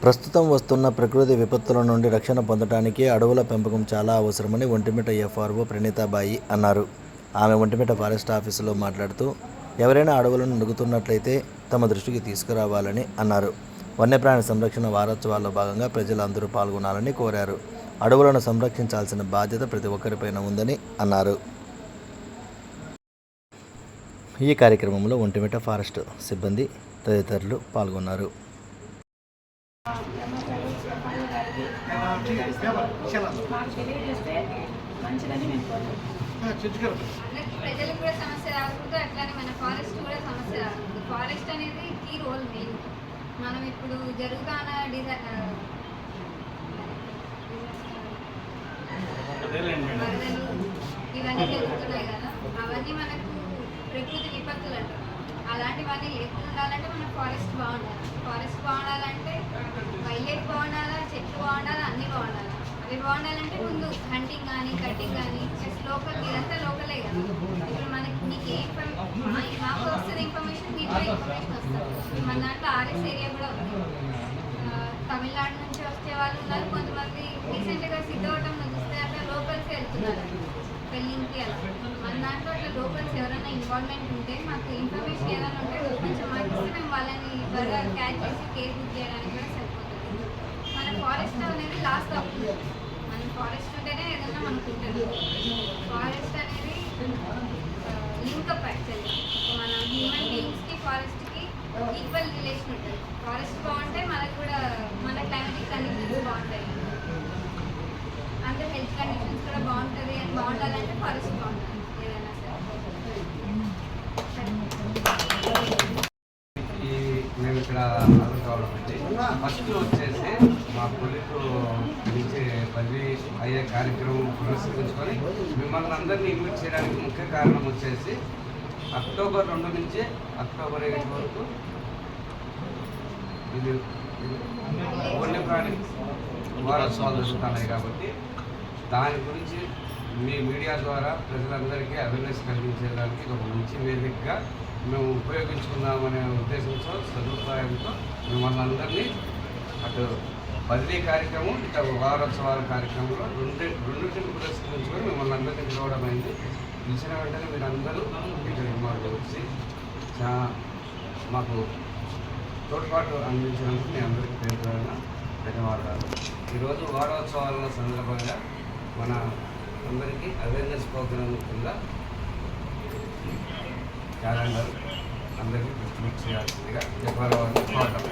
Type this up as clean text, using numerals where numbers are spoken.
ప్రస్తుతం వస్తున్న ప్రకృతి విపత్తుల నుండి రక్షణ పొందడానికి అడవుల పెంపకం చాలా అవసరమని ఒంటిమిట్ట ఎఫ్ఆర్ఓ ప్రణీతాబాయి అన్నారు. ఆమె ఒంటిమిట్ట ఫారెస్ట్ ఆఫీసులో మాట్లాడుతూ, ఎవరైనా అడవులను నరుకుతున్నట్లయితే తమ దృష్టికి తీసుకురావాలని అన్నారు. వన్యప్రాణి సంరక్షణ వారోత్సవాల్లో భాగంగా ప్రజలందరూ పాల్గొనాలని కోరారు. అడవులను సంరక్షించాల్సిన బాధ్యత ప్రతి ఒక్కరిపైన ఉందని అన్నారు. ఈ కార్యక్రమంలో ఒంటిమిట్ట ఫారెస్ట్ సిబ్బంది తదితరులు పాల్గొన్నారు. ప్రజలకు కూడా సమస్య రాకూడదు, అట్లానే మన ఫారెస్ట్ కూడా సమస్య రాకూడదు. ఫారెస్ట్ అనేది కీ రోల్ మెయిన్. మనం ఇప్పుడు జరుగుతున్న వరదలు ఇవన్నీ జరుగుతున్నాయి కదా, అవన్నీ మనకు ప్రకృతి విపత్తులు అంటారు. అలాంటివన్నీ లేకుండా ఉండాలంటే మన ఫారెస్ట్ బాగుండాలి. ఫారెస్ట్ బాగుండాలంటే వైల్డ్ లైఫ్ బాగుండాలా, చెట్లు బాగుండాలి, అన్నీ బాగుండాలి. అవి బాగుండాలంటే ముందు హంటింగ్ కానీ కటింగ్ కానీ ప్లస్ లోకల్, ఇదంతా లోకలే కదా. ఇప్పుడు మనకి నీకు ఏ మాకు వస్తుంది ఇన్ఫర్మేషన్, మీకు కూడా ఇన్ఫర్మేషన్ వస్తుంది. మన దాంట్లో ఆర్ఎస్ ఏరియా కూడా ఉంది. తమిళనాడు నుంచి వచ్చే వాళ్ళు ఉన్నారు, కొంతమంది రీసెంట్గా సిద్ధవటంలో చూస్తే అట్లా లోకల్స్ వెళ్తున్నారు పెళ్ళింగ్కి. అలా మన దాంట్లో అట్లా లోకల్స్ ఎవరైనా ఇన్వాల్వ్మెంట్ ఉంటే మాకు ఇన్ఫర్మేషన్ ఏదైనా ఉంటే కొంచెం మాకు ఇస్తే మేము వాళ్ళని త్వరగా క్యాచ్ చేసి కేర్ బుక్ చేయడానికి కూడా సరిపోతుంది. మన ఫారెస్ట్ అనేది లాస్ట్ అవుతుంది. మన ఫారెస్ట్ ఉంటేనే ఏదైనా మనకు ఉంటుంది. ఫారెస్ట్ అనేది లింకప్ యాక్చువల్లీ. మన హ్యూమన్ బీయింగ్స్కి ఫారెస్ట్కి ఈక్వల్ రిలేషన్ ఉంటుంది. ఫారెస్ట్ బాగుంటే మనకు కూడా మన క్లైమేటిక్ కండిషన్స్ బాగుంటాయి, అందరూ హెల్త్ కండిషన్స్ కూడా బాగుంటుంది. అని బాగుండాలంటే ఫారెస్ట్ బాగుంటుంది ఏదైనా సరే. మేము ఇక్కడ కావడం అండి. ఫస్ట్ వచ్చేసి మా పొలికు పిలిచే బదిలీ అయ్యే కార్యక్రమం పురస్కరించుకొని మిమ్మల్ని అందరినీ ఇన్వైట్ చేయడానికి ముఖ్య కారణం వచ్చేసి అక్టోబర్ 2 నుంచి అక్టోబర్ 8 వరకు ఇది వన్యప్రాణి వారోత్సవాలు జరుగుతున్నాయి కాబట్టి దాని గురించి మీ మీడియా ద్వారా ప్రజలందరికీ అవేర్నెస్ కలిగించేదానికి ఒక మంచి వేదికగా మేము ఉపయోగించుకుందామనే ఉద్దేశంతో సదుపాయంతో మిమ్మల్ని అందరినీ అటు బదిలీ కార్యక్రమం ఇక వారోత్సవాల కార్యక్రమంలో రెండింటిని పురస్కరించుకొని మిమ్మల్ని అందరినీ పిలవడం అయింది. పిలిచిన వెంటనే మీరందరూ ఇక్కడ మాకు వచ్చి మాకు తోడ్పాటు అందించినందుకు మీ అందరికీ పేరు ధన్యవాదాలు. ఈరోజు వారోత్సవాల సందర్భంగా మన అందరికీ అవేర్నెస్ ప్రోగ్రాం కింద క్యాలెండర్ అందరికీ డిస్ట్రిబ్యూట్ చేయాల్సిందిగా చెప్పాలని కోరడం.